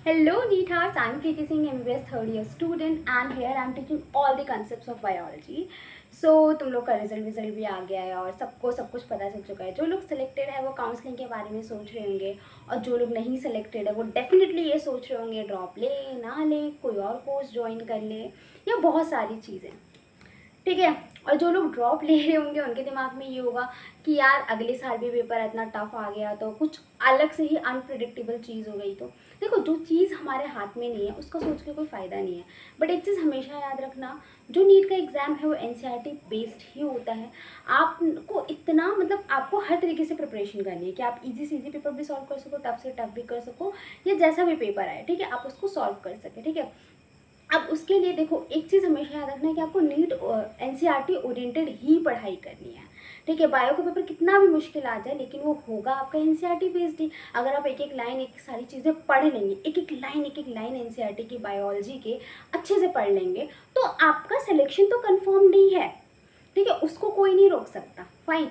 Hello, Neethearts. I'm Kriti Singh, MBS third year student, and here I'm teaching all the concepts of biology. So तुम लोग का result भी आ गया है और सबको सब कुछ पता चल चुका है। जो लोग सिलेक्टेड है वो काउंसलिंग के बारे में सोच रहे होंगे, और जो लोग नहीं सिलेक्टेड है वो डेफिनेटली ये सोच रहे होंगे ड्रॉप ले ना ले, कोई और कोर्स ज्वाइन कर ले, या बहुत सारी चीज़ें। ठीक है। और जो लोग ड्रॉप ले रहे होंगे उनके दिमाग में ये होगा कि यार अगले साल भी पेपर इतना टफ आ गया तो कुछ अलग से ही अनप्रिडिक्टेबल चीज़ हो गई। तो देखो, जो चीज़ हमारे हाथ में नहीं है उसका सोच के कोई फ़ायदा नहीं है। बट एक चीज़ हमेशा याद रखना, जो नीट का एग्ज़ाम है वो एनसीईआरटी बेस्ड ही होता है। आपको इतना मतलब आपको हर तरीके से प्रिपरेशन करनी है कि आप इजी से इजी पेपर भी सॉल्व कर सको, टफ से टफ भी कर सको, या जैसा भी पेपर आए, ठीक है, आप उसको सॉल्व कर सके। ठीक है। अब उसके लिए देखो, एक चीज़ हमेशा याद रखना है कि आपको नीट एनसीईआरटी ओरिएंटेड ही पढ़ाई करनी है। ठीक है। बायो का पेपर कितना भी मुश्किल आ जाए लेकिन वो होगा आपका एनसीईआरटी बेस्ड ही। अगर आप एक एक लाइन एक सारी चीज़ें पढ़ लेंगे, एक एक लाइन एनसीईआरटी की बायोलॉजी के अच्छे से पढ़ लेंगे, तो आपका सिलेक्शन तो कंफर्म नहीं है। ठीक है। उसको कोई नहीं रोक सकता। फाइन।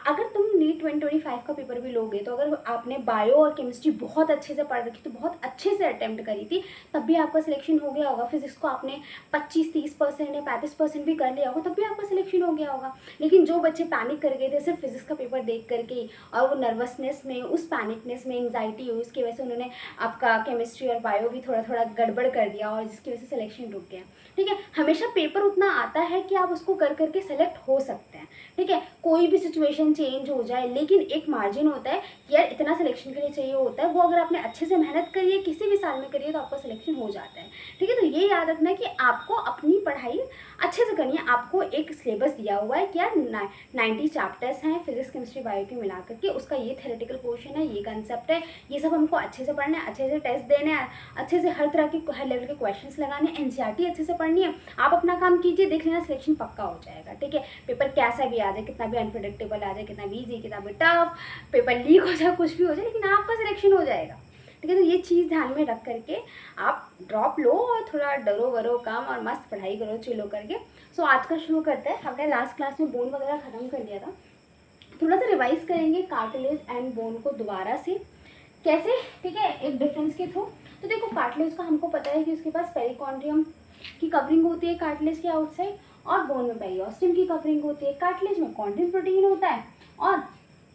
अगर तुम नीट 2025 का पेपर भी लोगे तो अगर आपने बायो और केमिस्ट्री बहुत अच्छे से पढ़ रखी, तो बहुत अच्छे से अटेम्प्ट करी थी, तब भी आपका सिलेक्शन हो गया होगा। फिजिक्स को आपने 25-30% या 35% भी कर लिया होगा, तब भी आपका सिलेक्शन हो गया होगा। लेकिन जो बच्चे पैनिक कर गए थे सिर्फ फिजिक्स का पेपर देख करके, और वो नर्वसनेस में, उस पैनिकनेस में एंग्जाइटी हुई, उसकी वजह से उन्होंने आपका केमिस्ट्री और बायो भी थोड़ा थोड़ा गड़बड़ कर दिया, और जिसकी वजह से सिलेक्शन रुक गया। ठीक है। हमेशा पेपर उतना आता है कि आप उसको कर करके सेलेक्ट हो सकते हैं। ठीक है। कोई भी सिचुएशन चेंज हो जाए, लेकिन एक मार्जिन होता है कि यार इतना सिलेक्शन के लिए चाहिए होता है, वो अगर आपने अच्छे से मेहनत करी है किसी भी साल में करी है तो आपका सिलेक्शन हो जाता है। ठीक है। तो ये याद रखना है कि आपको अपनी पढ़ाई अच्छे से करनी है। आपको एक सिलेबस दिया हुआ है कि यार 90 चैप्टर्स हैं फिजिक्स केमिस्ट्री बायो के मिला करके, उसका ये थ्योरेटिकल पोर्शन है, ये कंसेप्ट है, ये सब हमको अच्छे से पढ़ना है, अच्छे से टेस्ट देने हैं, अच्छे से हर तरह के हर लेवल के क्वेश्चंस लगाने हैं, एनसीईआरटी अच्छे से पढ़नी है। आप अपना काम कीजिए, देख लेना सिलेक्शन पक्का हो जाएगा। ठीक है। पेपर कैसा भी आ जाए, कितना भी अनप्रिडिक्टेबल आ जाए, कितना भी ईजी, कितना भी टफ, पेपर लीक हो जाए, कुछ भी हो जाए, लेकिन आपका सिलेक्शन हो जाएगा। ठीक है। तो ये चीज़ ध्यान में रख करके आप ड्रॉप लो और थोड़ा डरो वरो कम और मस्त पढ़ाई करो चिलो करके। सो आज का शुरू करते हैं। हमने लास्ट क्लास में बोन वगैरह ख़त्म कर लिया था, थोड़ा सा रिवाइज करेंगे कार्टिलेज एंड बोन को दोबारा से, कैसे। ठीक है। एक डिफरेंस के थ्रू। तो देखो, कार्टिलेज का हमको पता है कि उसके पास पेरिकॉन्ड्रियम की कवरिंग होती है कार्टिलेज के आउटसाइड, और बोन में पेरिओस्टियम की कवरिंग होती है। कार्टिलेज में कॉन्ड्रिन प्रोटीन होता है और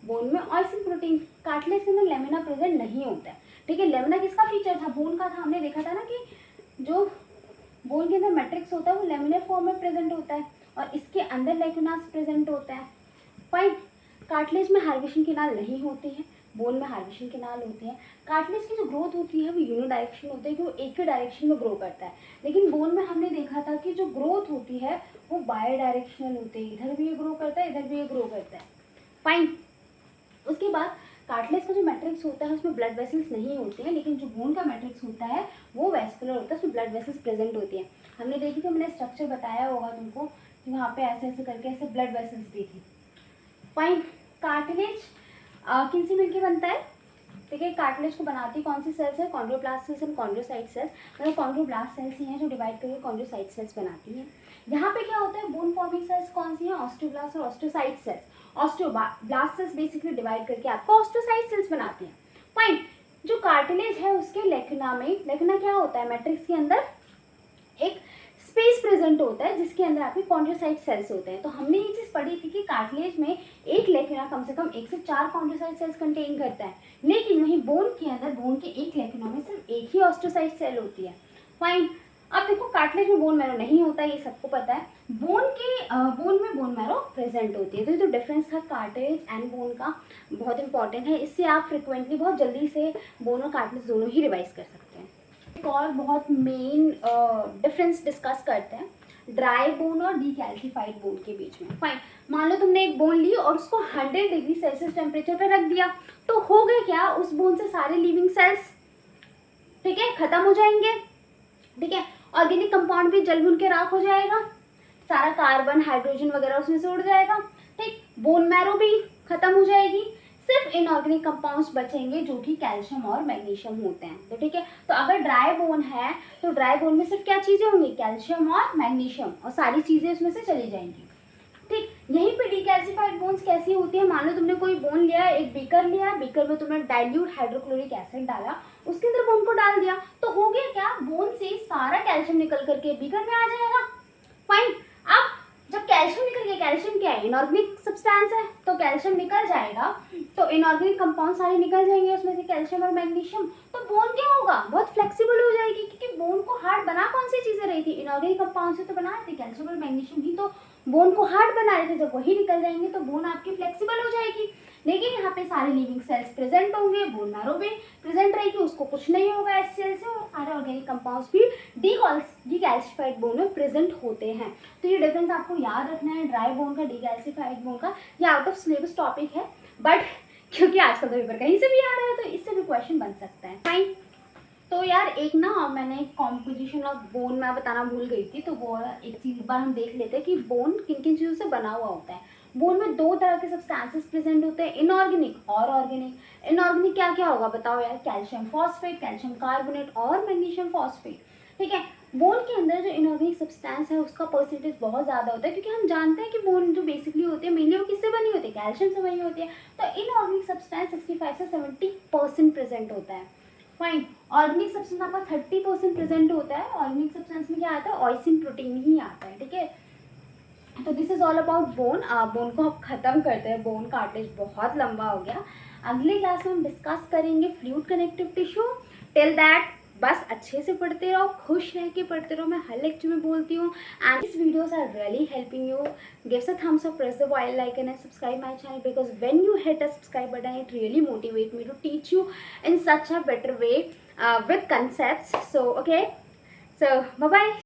बोन में ऑयसिन प्रोटीन। कार्टिलेज के अंदर लेमिना प्रेजेंट नहीं होता है। ठीक है। लेमिना किसका फीचर था? बोन का था। हमने देखा था ना कि जो बोन के अंदर मैट्रिक्स होता है वो लेमिनर फॉर्म में प्रेजेंट होता है, और इसके अंदर लेक्युनास प्रेजेंट होता है। फाइन। कार्टिलेज में हार्वेशन किनाल नहीं होती है, बोन में हार्वेशन किनाल होती है। कार्टिलेज की जो ग्रोथ होती है वो यूनिडायरेक्शन होती है कि वो एक ही डायरेक्शन में ग्रो करता है, लेकिन बोन में हमने देखा था कि जो ग्रोथ होती है वो बाय डायरेक्शनल होती है, इधर भी ये ग्रो करता है, इधर भी ये ग्रो करता है। फाइन। उसके बाद कार्टिलेज का जो मैट्रिक्स होता है उसमें ब्लड वेसल्स नहीं होते हैं, लेकिन जो बोन का मैट्रिक्स होता है वो वेस्कुलर होता है, उसमें ब्लड वेसल्स प्रेजेंट होती है। हमने देखी थी, मैंने स्ट्रक्चर बताया होगा तुमको कि वहाँ पे ऐसे ऐसे करके ऐसे ब्लड वेसल्स भी थी। फाइन। कार्टिलेज किन से मिलके बनता है? ठीक है। कार्टिलेज को बनाती कौन सी सेल्स है? Chondroblast cells and chondrocyte cells. मतलब कॉन्ड्रोब्लास्ट सेल्स ही हैं जो डिवाइड करके कॉन्ड्रोसाइट सेल्स बनाती हैं। यहाँ पे क्या होता है? बोन फॉर्मिंग सेल्स कौन सी हैं? ऑस्टियोब्लास्ट और osteocyte cells. Osteoblast cells basically divide करके आपको ऑस्टियोसाइट सेल्स बनाती हैं। फाइन। जो कार्टिलेज है उसके लेक्युना में, लेक्युना क्या होता है? मैट्रिक्स के अंदर एक स्पेस प्रेजेंट होता है जिसके अंदर आपके कॉन्ड्रोसाइट सेल्स होते हैं। तो हमने ये चीज़ पढ़ी थी कि कार्टिलेज में एक लेक्युना कम से कम 1 से 4 कॉन्ड्रोसाइट सेल्स कंटेन करता है, लेकिन वहीं बोन के अंदर बोन के एक लेक्युना में सिर्फ एक ही ऑस्टोसाइट सेल होती है। फाइन। अब देखो, कार्टिलेज में बोन मैरो नहीं होता, ये सबको पता है। बोन में बोन मैरो प्रेजेंट होती है। तो ये तो डिफरेंस था कार्टिलेज एंड बोन का, बहुत इंपॉर्टेंट है। इससे आप फ्रिक्वेंटली बहुत जल्दी से बोन और कार्टिलेज दोनों ही रिवाइज कर सकते हैं। एक और बहुत मेन डिफरेंस डिस्कस करते हैं ड्राई बोन और डीकैल्सिफाइड बोन के बीच में। फाइन। मान लो तुमने एक बोन ली और उसको 100 डिग्री सेल्सियस टेम्परेचर पर रख दिया, तो हो गए क्या? उस बोन से सारे लिविंग सेल्स, ठीक है, खत्म हो जाएंगे। ठीक है। ऑर्गेनिक कंपाउंड भी जल भुन के राख हो जाएगा, सारा कार्बन हाइड्रोजन वगैरह उसमें से उड़ जाएगा। ठीक। बोन मैरो भी खत्म हो जाएगी, सिर्फ इनऑर्गेनिक कंपाउंड्स बचेंगे जो कि कैल्शियम और मैग्नीशियम होते हैं। तो ठीक है। तो अगर ड्राई बोन है तो ड्राई बोन में सिर्फ क्या चीजें होंगी? कैल्शियम और मैग्नीशियम, और सारी चीजें उसमें से चली जाएंगी। ठीक। यहीं पे डिकैल्सिफाइड बोन्स कैसी होती है, मान लो तुमने कोई बोन लिया, एक बीकर लिया, बीकर में तुमने डाइल्यूट हाइड्रोक्लोरिक एसिड डाला, उसके अंदर बोन को डाल दिया, तो हो गया क्या, बोन से सारा कैल्शियम निकल करके बीकर में आ जाएगा। फाइन। अब जब कैल्शियम निकल गया, कैल्शियम क्या है, इनऑर्गेनिक सब्सटेंस है, तो कैल्शियम निकल जाएगा, तो इनऑर्गेनिक कंपाउंड सारे निकल जाएंगे उसमें से, कैल्शियम और मैग्नीशियम, तो बोन क्या होगा, बहुत फ्लेक्सिबल हो जाएगी, क्योंकि बोन को हार्ड बना कौन सी चीजें रही थी, इनऑर्गेनिक कंपाउंड से तो बना रहे थे, कैल्शियम और मैग्नीशियम ही तो बोन को हार्ड बना रहे थे, जब वही निकल जाएंगे तो बोन आपकी फ्लेक्सिबल हो जाएगी। लेकिन यहाँ पे सारे लिविंग सेल्स प्रेजेंट होंगे, बोन मैरो भी प्रेजेंट रहेगी, उसको कुछ नहीं होगा एस सेल से, और सारे ऑर्गेनिक कंपाउंड्स भी डीकैल्सिफाइड बोन में प्रेजेंट होते हैं। तो ये डिफरेंस आपको याद रखना है, ड्राई बोन का, डीकैल्सिफाइड बोन का। ये आउट ऑफ सिलेबस टॉपिक है, बट क्योंकि आजकल तो पेपर कहीं से भी आ रहा है, तो इससे भी क्वेश्चन बन सकता है। फाइन। तो यार एक ना मैंने कॉम्पोजिशन ऑफ बोन मैं बताना भूल गई थी, तो वो एक चीज़ एक बार हम देख लेते हैं कि बोन किन किन चीज़ों से बना हुआ होता है। बोन में दो तरह के सब्सटेंसेस प्रेजेंट होते हैं, इनऑर्गेनिक और ऑर्गेनिक। इनऑर्गेनिक क्या क्या होगा बताओ यार, कैल्शियम फॉस्फेट, कैल्शियम कार्बोनेट और मैग्नीशियम फॉस्फेट। ठीक है, बोन के अंदर जो इनऑर्गेनिक सब्सटेंस है उसका परसेंटेज बहुत ज़्यादा होता है, क्योंकि हम जानते हैं कि बोन जो बेसिकली होती है मेनली वो किससे बनी होती है, कैल्शियम से बनी होती है। तो इनऑर्गेनिक सब्सटेंस 65 से 70% प्रेजेंट होता है। फाइन। ऑर्गेनिक सब्सटेंस आपका 30% प्रेजेंट होता है। ऑर्गेनिक सब्सटेंस में क्या आता है, ऑयसिन प्रोटीन ही आता है। ठीक है, तो this is all about bone. Bone को अब खत्म करते हैं, बोन कार्टेज बहुत लंबा हो गया। अगली क्लास में हम डिस्कस करेंगे fluid connective tissue. Till that बस अच्छे से पढ़ते रहो, खुश रह के पढ़ते रहो, मैं हर लेक्चर में बोलती हूँ। And this videos are really helping you, give a thumbs up, press the bell icon and subscribe my channel, because when you hit a subscribe button it really motivate me to teach you in such a better way with concepts. So okay, so bye bye.